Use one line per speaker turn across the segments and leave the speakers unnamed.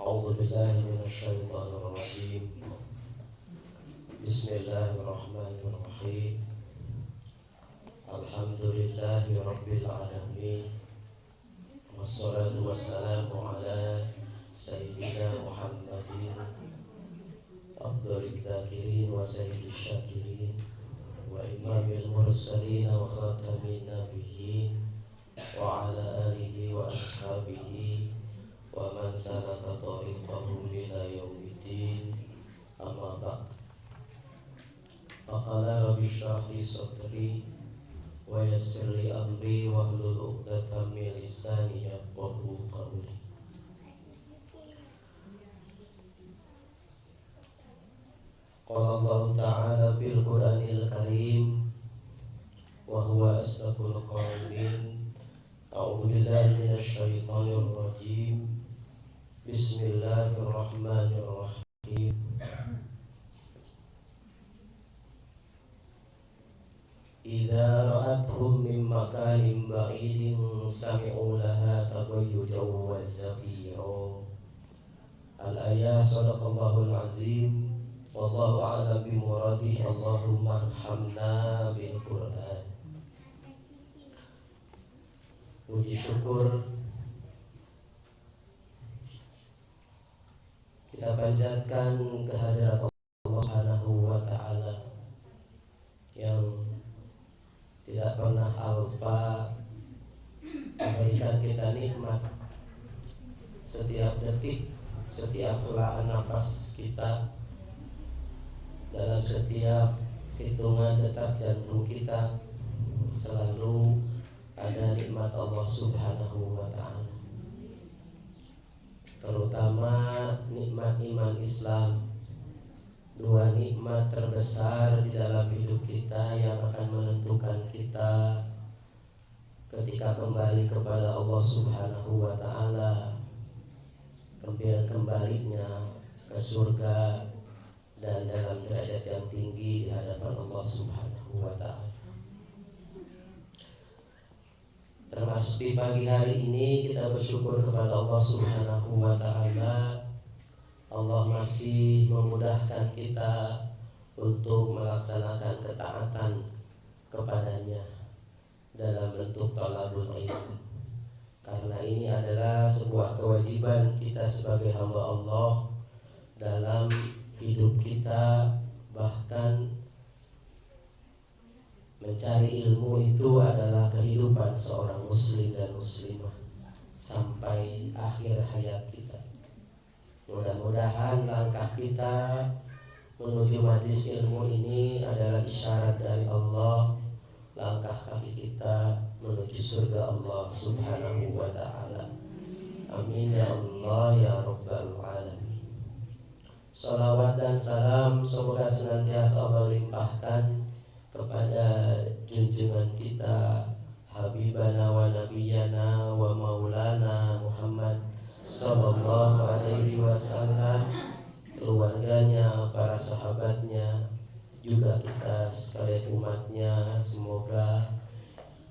أعوذ بالله من الشيطان الرجيم. بسم الله الرحمن الرحيم. الحمد لله رب العالمين، والصلاة والسلام على سيدنا محمد أفضل الذاكرين وسيد الشاكرين وإمام المرسلين وخاتم النبيين وعلى آله وأصحابه ومن سلك طريقهم إلى يوم الدين. أما بعد، فقال رب اشرح لي صدري ويسر لي أمري واحلل عقدة من لساني يفقهوا قولي. قال الله تعالى في القرآن الكريم وهو أصدق القائلين: أعوذ بالله من الشيطان الرجيم. بسم الله الرحمن الرحيم. إذا رأتهم من مكان بعيد سمعوا لها تغيظا وزفيرا. الآية. صدق الله العظيم. والله أعلم بمراده. اللهم ارحمنا بالقرآن. Puji syukur kita panjatkan kehadirat Allah Subhanahu wa Ta'ala yang tidak pernah alfa memberikan kita nikmat setiap detik, setiap helaan nafas kita, dalam setiap hitungan detak jantung kita selalu ada nikmat Allah Subhanahu wa Ta'ala, terutama nikmat iman Islam, dua nikmat terbesar di dalam hidup kita yang akan menentukan kita ketika kembali kepada Allah Subhanahu wa Ta'ala, kembalinya ke surga dan dalam derajat yang tinggi di hadapan Allah Subhanahu wa Ta'ala. Termasuk di pagi hari ini kita bersyukur kepada Allah Subhanahu wa Ta'ala. Allah masih memudahkan kita untuk melaksanakan ketaatan kepadanya dalam bentuk thalabul ilm. Karena ini adalah sebuah kewajiban kita sebagai hamba Allah dalam hidup kita, bahkan mencari ilmu itu adalah kehidupan seorang muslim dan muslimah sampai akhir hayat kita. Mudah-mudahan langkah kita menuju majlis ilmu ini adalah isyarat dari Allah, langkah kaki kita menuju surga Allah Subhanahu wa Ta'ala. Amin ya Allah ya Rabbal Alamin. Salawat dan salam semoga senantiasa Allah limpahkan kepada junjungan kita, Habibana wa Nabiyana wa Maulana Muhammad sallallahu alaihi wasallam, keluarganya, para sahabatnya, juga kita sekalian umatnya. Semoga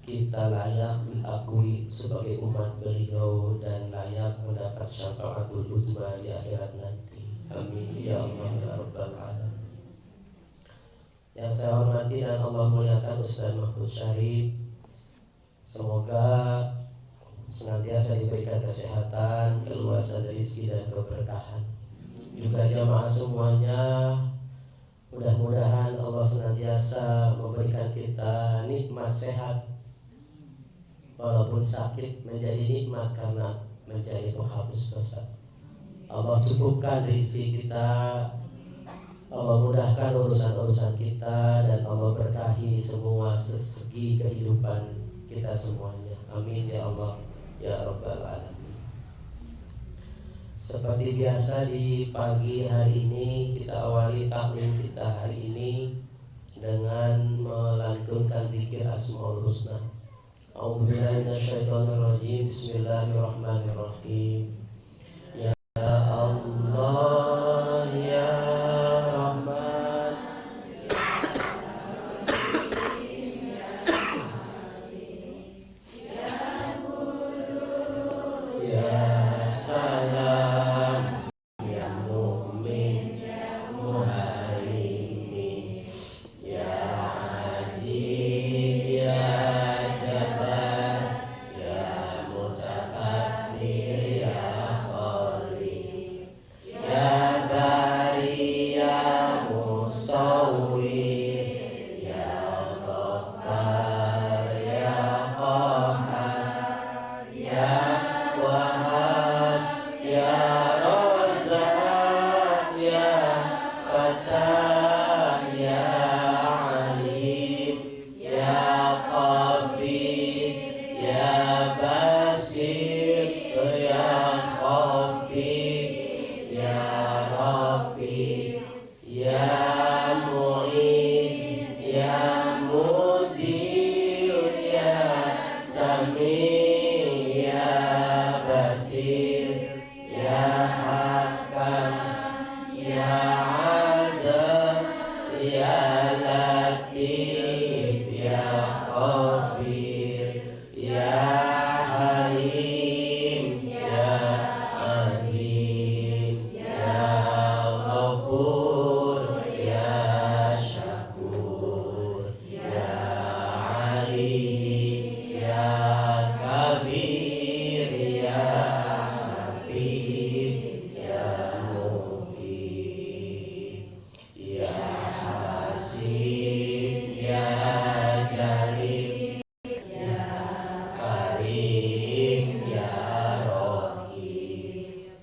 kita layak diakui sebagai umat beliau dan layak mendapat syafaatul uzma di akhirat nanti. Amin ya Allah ya Rabbal Alamin. Yang saya hormati dan Allah muliakan Ustaz Mahfud Syarif, semoga senantiasa diberikan kesehatan, keluasan rezeki dan keberkahan. Juga jamaah semuanya, mudah-mudahan Allah senantiasa memberikan kita nikmat sehat, walaupun sakit menjadi nikmat karena menjadi penghapus dosa. Allah cukupkan rezeki kita, Allah mudahkan urusan-urusan kita, dan Allah berkahi semua segi kehidupan kita semuanya. Amin ya Allah ya Rabbal Alamin. Seperti biasa di pagi hari ini kita awali taklim kita hari ini dengan melantunkan zikir Asmaul Husna. A'udzubillahi minasyaitonirrajim. Bismillahirrahmanirrahim. Ya Allah ya Salam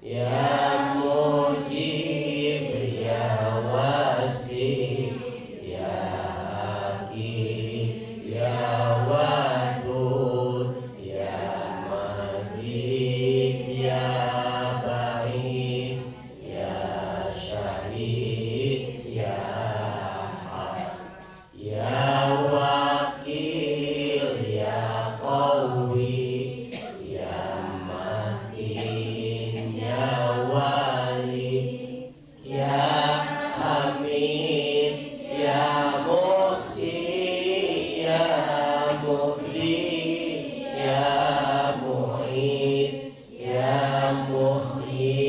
Ya Mujib, ya Wasi, ya Hakim, ya Wadud, ya Majid, ya Ba'is, ya Syahid, ya Haq, ya Wakil, ya Qawi, ya Matin, ya Wali, ya Hamid, ya Musi, ya Mubdi, ya Mu'id, ya Muhyi,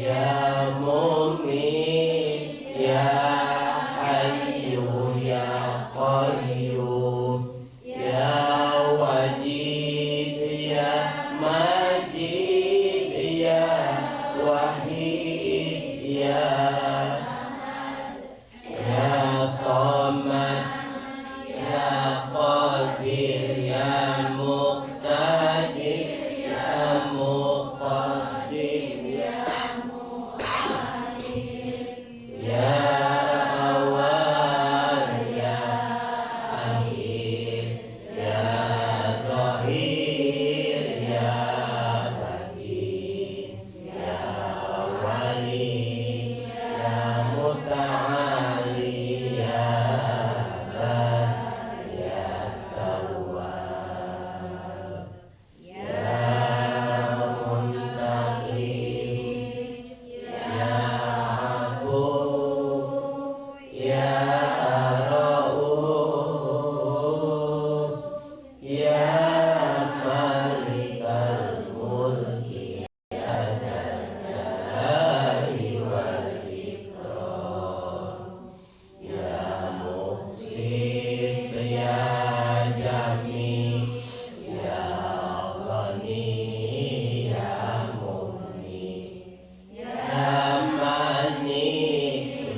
ya Mumit, ya Hayyu, ya Qayyum, ya Wajid, ya Majid, ya Wahid, ya Samad, ya Qadir, ya Muqtadir, ya Muqaddim, ya Awal, ya Akhir, ya Zahir, ya Batin, ya Wali, ya Muta'ali, ya Abad, ya Tawwab, ya Muntaqim, ya Afu, ya Rauf, ya Malikal Mulki, ya Dzal Jalali wal Ikram, ya Muqsit, ya Jami, ya Ghani, ya Mughni, ya Mani,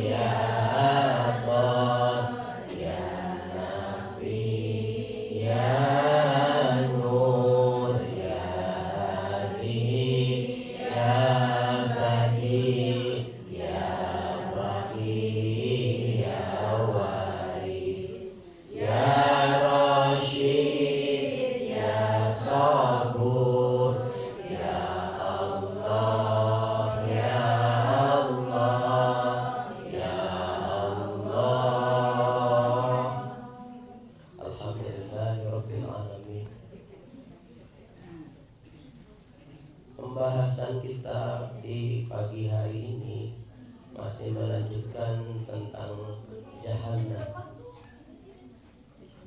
ya Atar, ya Nafi, ya Nur, ya Hadi, ya Badi, ya Baqi, ya Waris, ya Rashid, ya Sabur, ya Allah, ya Allah, ya Allah. Alhamdulillahirabbil alamin. Pembahasan kita di pagi hari ini masih melanjutkan tentang Jahannam.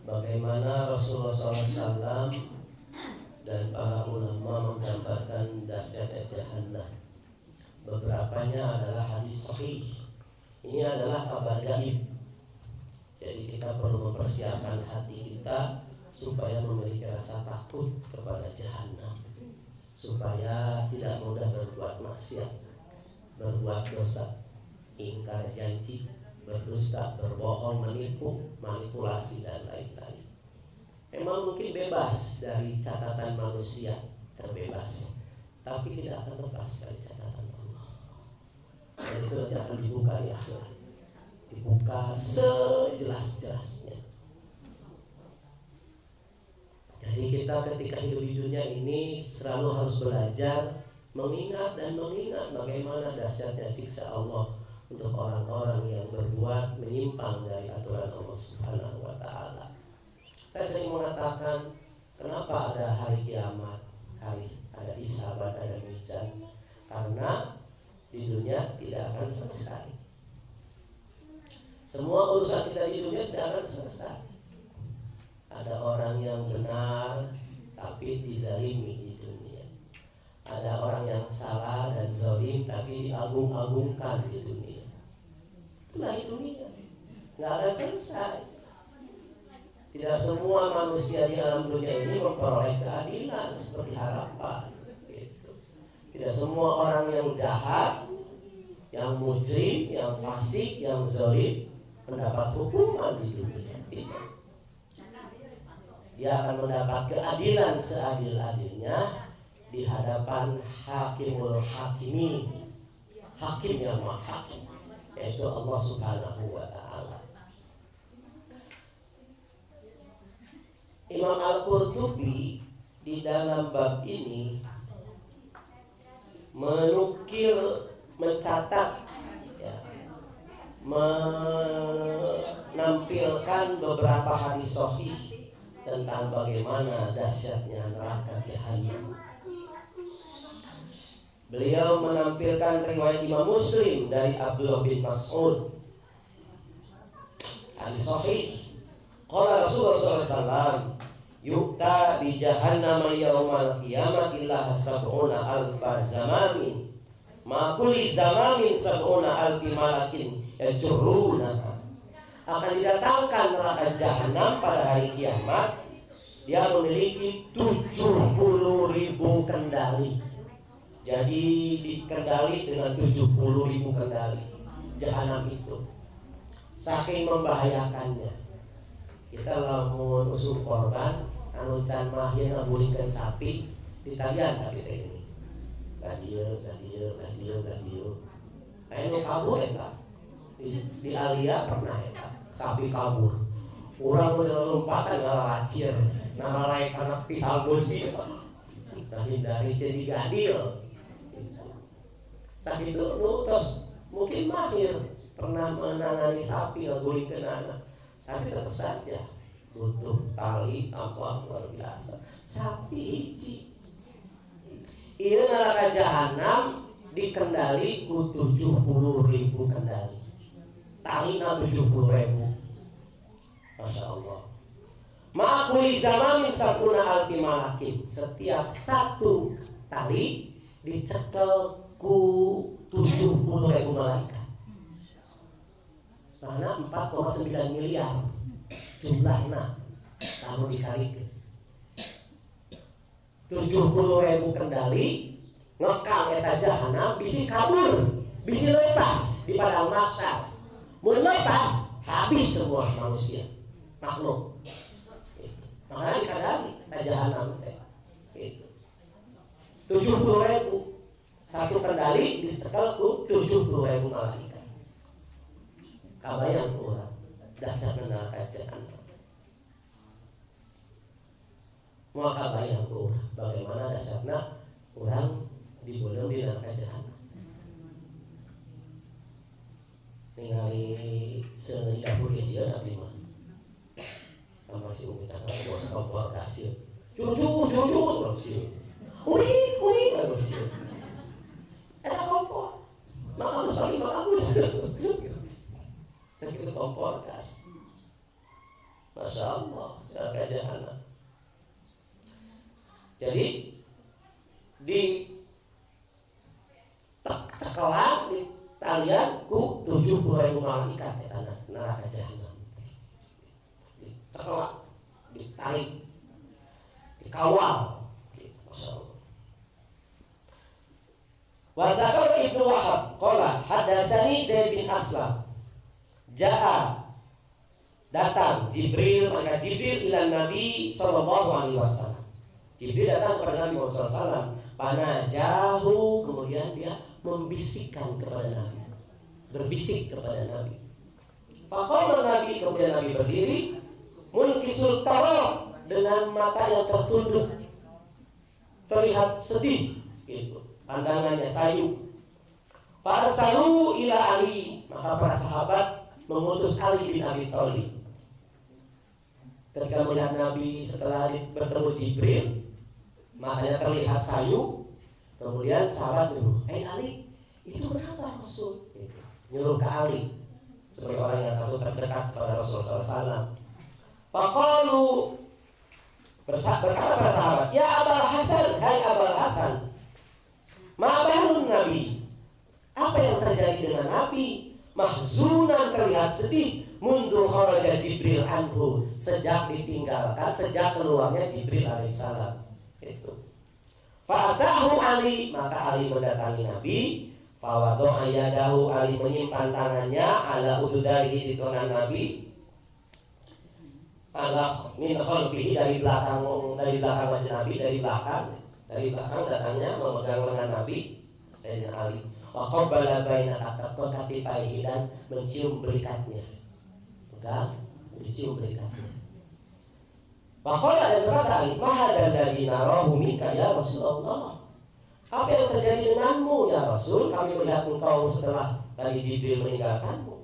Bagaimana Rasulullah SAW dan para ulama menggambarkan dahsyatnya Jahannam. Beberapanya adalah hadis sahih. Ini adalah kabar gaib. Jadi kita perlu mempersiapkan hati kita supaya memiliki rasa takut kepada Jahannam, supaya tidak mudah berbuat maksiat, berbuat dosa, ingkar janji, berdusta, berbohong, menipu, manipulasi dan lain-lain. Memang mungkin bebas dari catatan manusia, terbebas, tapi tidak akan lepas dari catatan Allah. Dan itu nanti akan dibuka di akhirat, dibuka sejelas-jelasnya. Jadi kita ketika hidup di dunia ini selalu harus belajar mengingat bagaimana dahsyatnya siksa Allah untuk orang-orang yang berbuat menyimpang dari aturan Allah Subhanahu wa taala. Saya sering mengatakan, kenapa ada hari kiamat, ada hisab, ada mizan? Karena di dunia tidak akan selesai. Semua urusan kita di dunia tidak akan selesai. Ada orang yang benar tapi dizalimi di dunia. Ada orang yang salah dan zalim tapi diagung-agungkan di dunia. Itulah di dunia, nggak akan selesai. Tidak semua manusia di alam dunia ini memperoleh keadilan seperti harapan. Gitu. Tidak semua orang yang jahat, yang mujrim, yang fasik, yang zalim mendapat hukuman di dunia. Tidak. Dia akan mendapat keadilan seadil-adilnya di hadapan Hakimul Hakimin, Hakim yang Maha Hakim, yaitu Allah Subhanahu wa Ta'ala. Imam Al-Qurtubi di dalam bab ini menukil, mencatat, ya, menampilkan beberapa hadis sahih tentang bagaimana dahsyatnya neraka jahanam. Beliau menampilkan riwayat Imam Muslim dari Abdullah bin Mas'ud, hadis sahih. Qala Rasulullah SAW, yukta di jahannam yaumal qiyamati laha sab'una alfa zamamin ma kulli zamamin sab'una alfi malakin yajurruna. Akan didatangkan neraka jahanam pada hari kiamat, dia memiliki 70.000 kendali. Jadi dikendali dengan 70.000 kendali jahanam itu. Saking membahayakannya. Kita lamun usul korban anu can mahir ngabulingkeun sapi, ditalian sapi teh ini. Gadieu. Anu kabur eta. Di Alia pernah eta, sapi kabur. Urang udah lompatan ngalacir, nama lain karena pihak gosi eta. Nah hindari si digadil. Sakitu nu tos mungkin mahir pernah menangani sapi ngabulingkeun anak. Tapi tetap saja butuh tali tambah luar biasa. Sapi hiji. Ini neraka jahanam dikendali ku 70.000 kendali. Talina 70.000. Masya Allah. Ma'akuli zamanin sabuna alfi malakin. Setiap satu tali dicekel ku 70.000 malaikat. Karena 4,9 miliar jumlahnya kalau dikalikan 70.000 kendali ngekal eta jahanam bisi kabur, bisi lepas di padang mahsyar. Mun lepas habis semua manusia makhluk. Makanya dikadali eta jahanam teh. Gitu. 70.000 satu kendali dicekel ku 70.000 malaikat. Kabayang orang dasar neraka jahanam. Mau kabayang orang bagaimana dasarnya orang dibolong di neraka jahanam. Ningali seuneu dapur geus sieun abdi mah. Sama si Umi tangga bos kompor kasih. Cucu terus sieun. Uri terus sieun. Eta kompor. Bagus. Segitu kompor kas. Masya Allah, neraka jahanam. Jadi di cekelan di talian ku 70.000 malaikat eta neraka jahanam. Ditekelan, ditarik, dikawal. Masya Allah. Wa zakar Ibnu Wahab qala hadatsani Zaid bin Aslam. Ja'a datang Jibril, maka Jibril ila Nabi sallallahu alaihi wasallam. Jibril datang kepada Nabi Muhammad SAW. Panajahu, kemudian dia membisikkan kepada Nabi, berbisik kepada Nabi. Faqala Nabi, kemudian Nabi berdiri, munkisul tarab, dengan mata yang tertunduk, terlihat sedih, gitu. Pandangannya sayu. Farsalu ila Ali, maka para sahabat mengutus Ali bin Abi Thalib. Ketika melihat Nabi setelah bertemu Jibril, matanya terlihat sayu. Kemudian sahabat nyuruh, Ali, itu kenapa Rasul? Nyuruh ke Ali sebagai orang yang satu terdekat kepada Rasulullah SAW. Faqalu, berkata para sahabat, ya Abul Hasan, hai Abul Hasan, ma balun Nabi, apa yang terjadi dengan Nabi? Mahzunan, terlihat sedih, mundur kharaja Jibril anhu, sejak ditinggalkan, sejak keluarnya Jibril alaihissalam. Itu. Fa'atahu Ali, maka Ali mendatangi Nabi. Fawadha'a yadahu, Ali menyimpan tangannya ala ududarihi, di tangan Nabi. Ala min khalfihi, dari belakang wajah Nabi, dari belakang. Dari belakang datangnya memegang lengan Nabi Sayyidina Ali. Wa qabbala baina katifaihi dan mencium berikatnya. Pegang, mencium berikatnya. Wa qala dan berkata Ali, "Ma hadzal ladzi narahu minka ya Rasulullah?" Apa yang terjadi denganmu ya Rasul? Kami melihat engkau setelah tadi Jibril meninggalkanmu.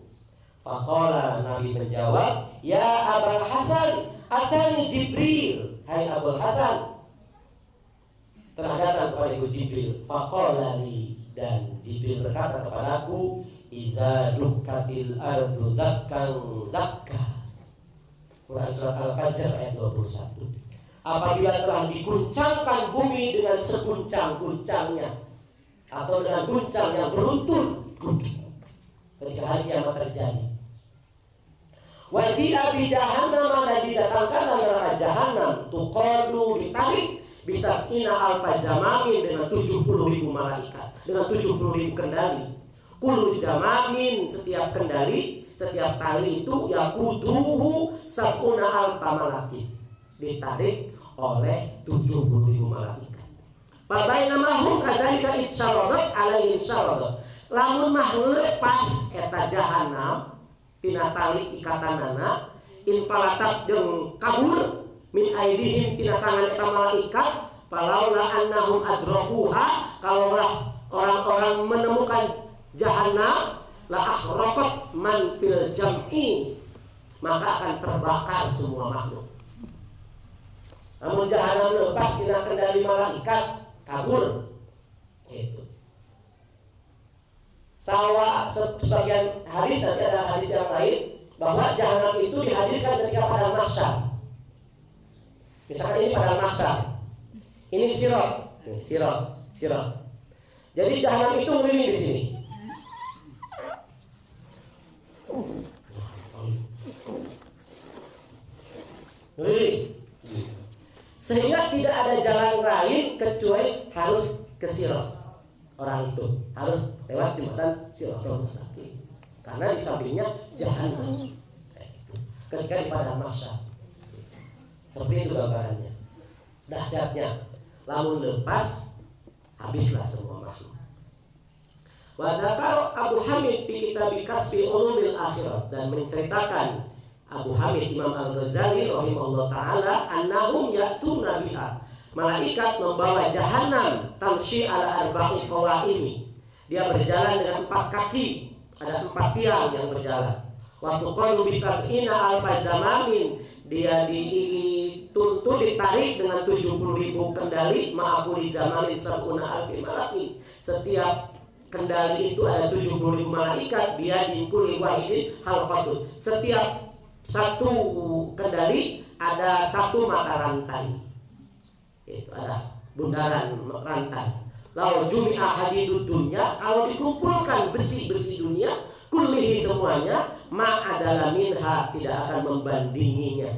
Faqala, Nabi menjawab, "Ya Abul Hasan, atani Jibril." Hai Abul Hasan, telah datang kepadaku Jibril. Faqala li, dan Jibril berkata kepadaku, "Idza dukkatil ardu dakkan dakka." Quran surat Al-Fajr ayat 21. Apabila telah diguncangkan bumi dengan seguncang-guncangnya atau dengan guncang yang beruntun ketika hari kiamat terjadi. Waji'a bi jahannam, dan didatangkan neraka jahanam, tuqadu ditarik bisa ina alfa zamamin dengan 70.000 malaikat, dengan 70.000 kendali. Kullu zamamin, setiap kendali, setiap kali itu yaquduhu sab'una alfa malakin, ditarik oleh 70.000 malaikat. Pabainamahum kadzalika itsyaradat alaihim syaradat. Lamun mah lepas eta jahanam tina tali ikatanana, infalatat jeung kabur min aidihim tina tangan eta malaikat, falaula annahum adrakuha, kalaulah orang-orang menemukan jahanam, la ahraqat man fil jam'i, maka akan terbakar semua makhluk. Namun jahanam lepas tina kendali malaikat, kabur. Gitu. Sebagian hadis, nanti ada hadis yang lain bahwa jahanam itu dihadirkan ketika padang mahsyar. Misalkan ini padang mahsyar, ini sirat. Jadi jahanam itu ngeliling di sini. Ngeliling. Sehingga tidak ada jalan lain kecuali harus ke sirat. Orang itu harus lewat jembatan Siratul Mustaqim, karena di sampingnya jahanam. Ketika di padang mahsyar, seperti itu gambarannya. Dahsyatnya, lamun lepas, habislah semua makhluk. Wa dzakara Abu Hamid fi kitab Kasfi Ulumil Akhirat, dan menceritakan Abu Hamid Imam Al-Ghazali rahimahullah taala, annahum ya'tuna biha, malaikat membawa jahanam, tamshi ala arba'i qawaimi, dia berjalan dengan 4 kaki, ada 4 tiang yang berjalan. Waktu qalu bisab'ina alfa zamamin, dia dituntun ditarik dengan 70.000 kendali, ma'akuli zamanin sab'una alfi malakin, setiap kendali itu ada 70.000 malaikat, dia dinkuli wahidin halqatun, setiap satu kendali ada 1 mata rantai, itu ada bundaran rantai. Lalu jumi'a hadidud dunya, kalau dikumpulkan besi-besi dunia, kullihi semuanya, ma'adala minha, tidak akan membandinginya,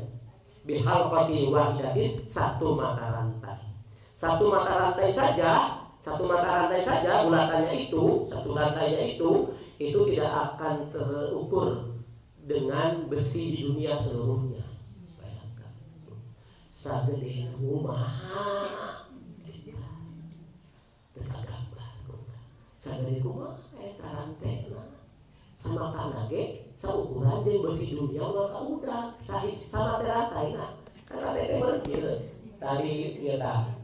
bihalqati wahidatin, 1 mata rantai. 1 mata rantai saja, bulatannya itu, 1 rantainya itu tidak akan terukur dengan besi di dunia seluruhnya. Bayangkan, sagede rumah, teka gambar, sagede rumah, tarantena, sama tanage, saukuran jeung besi dunia maka udah sahih sama terantaina, karena tete berarti tali kita.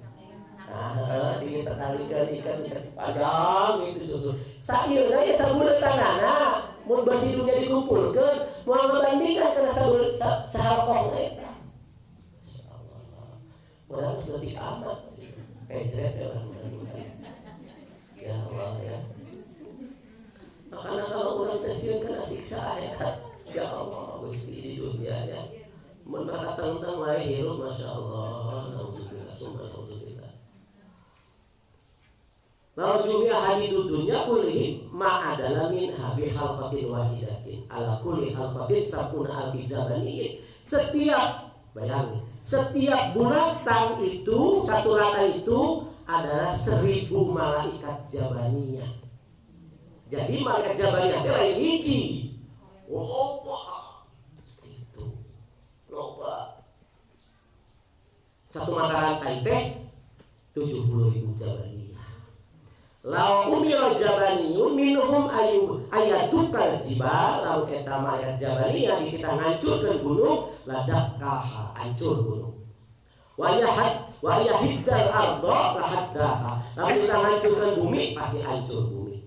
Nah, ditalikeun ikan panjang itu susu. Saeuna ya sabuleutanana, mun besi dunia dikumpulkeun, moal ngabandingkan kana sahalqoh eta. Masyaallah. Urang seperti amat. Pecret ya orang. Ya Allah ya. Makanya kalau orang tersiun kena siksa ya. Ya Allah, Gusti di dunia ya. Mun tentang wae hirup, masyaallah. Alhamdulillah, subhanallah. Lalu jumia hadidud dunya kulli ma adalah min habi halqatin wahidatin ala kulli halqatin sabuna alfi zabaniyin. Setiap bulatan itu, 1 rata itu adalah 1000 malaikat jabaniyah. Jadi malaikat jabaniyah itu lain hiji. Itu loba. 1 mata rantai teh 70.000 Jabaniyah. Lau umira Jabaniyun minhum ayatukal jibal, lau eta ayat Jabaniyah di kita ngancurkeun gunung ladakkaha, hancur gunung. Wa yahiddal ardo lahaddaha, lamun kita ngancurkeun bumi pasti hancur bumi.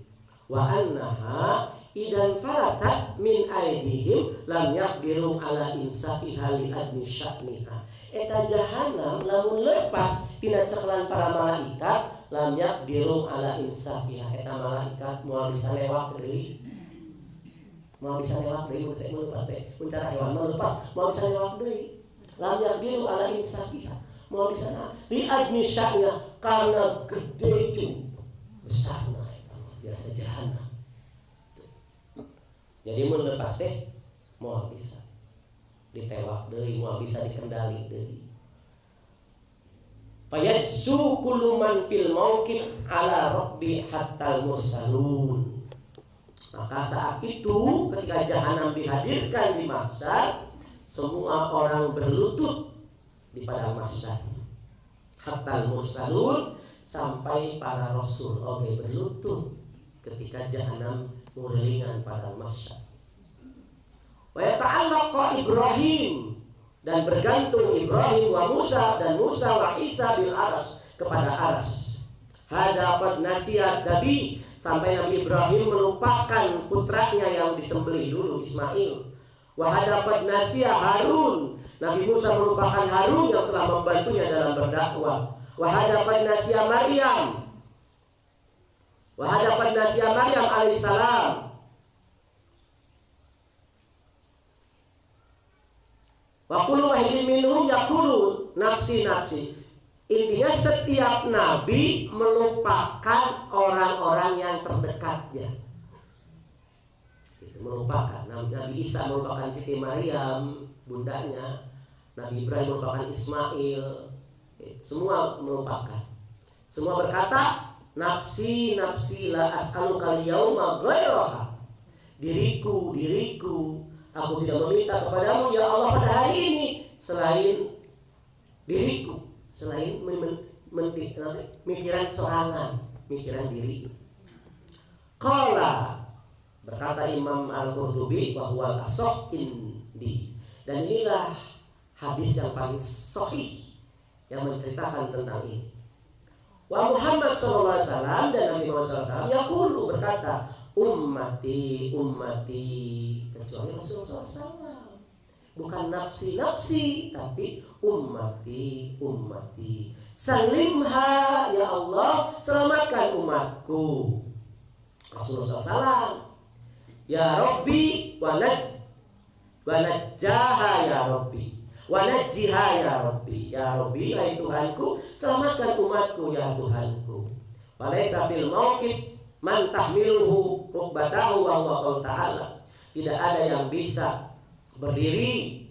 Wa annaha idan falatat min aidihim lam yaqdiru ala insafiha li adni sya'niha. Eta jahanam lamun lepas tina ceklan para malaikat lam yaqdiru ala insafiha. Eta malaikat moal bisa lewat deui. Moal bisa lewat deui teh mun teh mun cara hewan melepas moal bisa lewat deui. Lam yaqdiru ala insafiha. Moal bisa li adni sya'niha karena gede cu besarna eta biasa jahanam. Jadi mun lepas teh moal bisa ditewak deui, moal bisa dikendali deui. Fayadzu kullu man fil mauqif ala rabbi hatta mursalun. Maka saat itu ketika jahanam dihadirkan di mahsyar, semua orang berlutut di padang mahsyar. Hatta mursalun, sampai para rasul oge berlutut ketika jahanam murelingan padang mahsyar. Wa yata'allaqa Ibrahim, dan bergantung Ibrahim wa Musa, dan Musa wa Isa bil aras, kepada aras. Hada qad nasiyat dabi, sampai Nabi Ibrahim melupakan putranya yang disembelih dulu Ismail. Wa hada qad nasiya Harun, Nabi Musa melupakan Harun yang telah membantunya dalam berdakwah. Wa hada qad nasiya Maryam, wa hada qad nasiya Maryam alaihissalam. Wa kullu wahidin minhum yaqulu nafsi nafsi. Intinya setiap nabi melupakan orang-orang yang terdekatnya. Itu melupakan. Nabi Isa melupakan Siti Maryam, bundanya. Nabi Ibrahim melupakan Ismail. Semua melupakan. Semua berkata, nafsi nafsi la as'aluka al-yauma ghairaha. Diriku, diriku, aku tidak meminta kepadamu ya Allah pada hari ini selain diriku, selain mikiran sorangan, mikiran diri. Qala, berkata Imam Al-Qurtubi bahwa as-sahih indi, dan inilah hadis yang paling sahih yang menceritakan tentang ini. Wa Muhammad sallallahu alaihi wasallam, dan Nabi Muhammad sallallahu alaihi wasallam yaqulu, berkata, ummati ummati, kecuali Rasulullah SAW. Bukan nafsi nafsi, tapi ummati ummati. Salimha ya Allah, selamatkan umatku. Rasulullah SAW. Ya Rabbi wa najjaha ya Rabbi, wa najjiha ya Rabbi. Ya Rabbi, ya Tuhanku, selamatkan umatku ya Tuhanku. Walaysa fil mauqif man tahmiluhu rukbatahu wa huwa ta'ala. Tidak ada yang bisa berdiri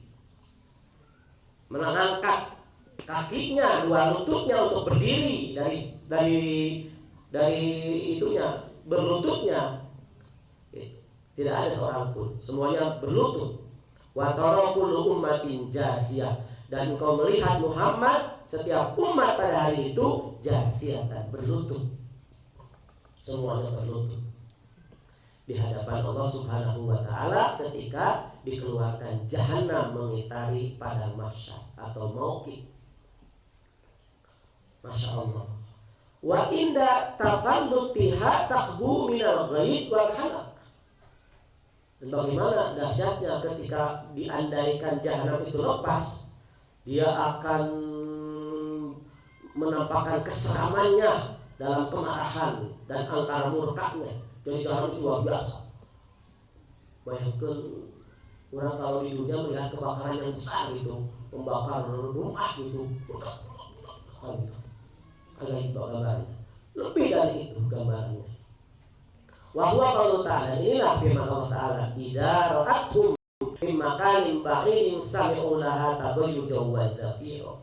mengangkat kakinya, dua lututnya untuk berdiri dari itunya, berlututnya. Tidak ada seorang pun, semuanya berlutut. Wa tara kullu ummatin jasiyah, dan engkau melihat Muhammad, setiap umat pada hari itu jasiyah, dan berlutut. Semuanya berlutut di hadapan Allah Subhanahu wa taala ketika dikeluarkan jahanam mengitari padang mahsyar atau mauqif. Masya Allah. Wa inda tafallutiha taqbu minal ghaib wal halak. Dan bagaimana dahsyatnya ketika diandaikan jahanam itu lepas, dia akan menampakkan keseramannya dalam kemarahan dan angkara murkanya. Jadi jahanam itu luar biasa. Bayangkan orang kalau di dunia melihat kebakaran yang besar gitu, membakar rumah gitu, agak itu gambarnya. Lebih dari itu gambarnya. Wahwa kalau ta'ala, inilah firman Allah Ta'ala, idza ra'athum min makanin ba'idin sami'u laha taghayyujan wa zafira.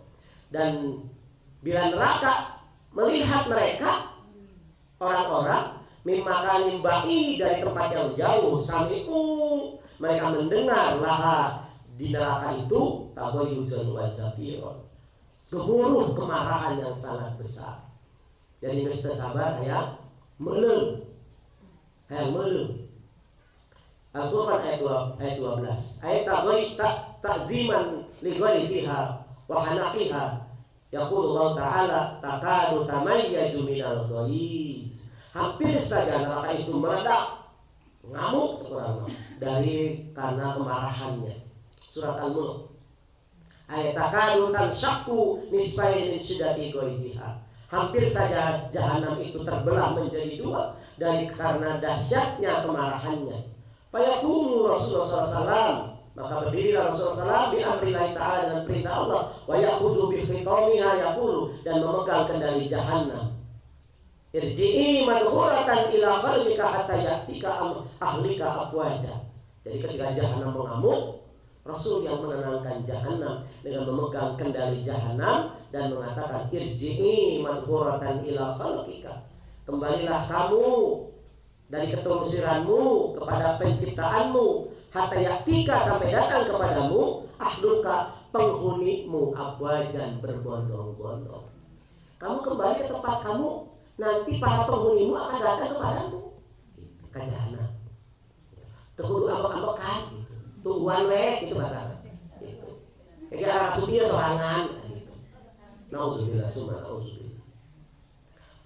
Dan bila neraka melihat mereka, orang-orang min makanin ba'id, dari tempat yang jauh, sami'u, mereka mendengar laha, di neraka itu taghayyujan wa zafira, gemuruh kemarahan yang sangat besar. Jadi geus teu sabar aya meuleuh. Hayang meuleuh. Al-Qur'an ayat 12. Ayat ta'ziman li ghaiziha wa hanaqiha. Yaqulu Allah Ta'ala takadu tamayyaju minal ghaiz. Hampir saja neraka itu meledak, ngamuk sekurang dari karena kemarahannya. Surat Al-Mulk. Ayat takadu tanshaqqu nisfayn min syiddati ghaiziha. Hampir saja jahanam itu terbelah menjadi dua dari karena dahsyatnya kemarahannya. Fayaqumu Rasulullah SAW, maka berdirilah Rasulullah SAW bi amrillahi ta'ala dengan perintah Allah, wa yaqudu bi khitamiha yaqulu, dan memegang kendali jahanam. Irji'i madhuratan ila khalqika hatta ya'tika ahlika afwaja. Jadi ketika jahanam mengamuk, Rasul yang menenangkan jahanam dengan memegang kendali jahanam dan mengatakan irji'i madhuratan ila khalqika. Kembalilah kamu dari keterusiranmu kepada penciptaanmu, hatta yaktika, sampai datang kepadamu ahluka, penghunimu, afwajan, berbondong-bondong. Kamu kembali ke tempat kamu, nanti para penghunimu akan datang kepadamu ke jahanam. Tekudu ambek-ambekan, tungguan we, itu masalah. Kayak arah sudia sorangan. Nauzubillah summa nauzubillah.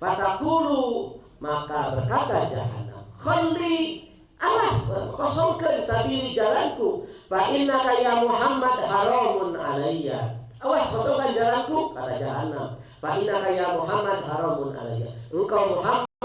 Fatakulu, maka berkata jahanam, khalli, awas, kosongkan sabili jalanku, fa innaka ya Muhammad haramun alayya. Awas, kosongkan jalanku, kata jahanam, fa innaka ya Muhammad haramun alayya. Engkau Muhammad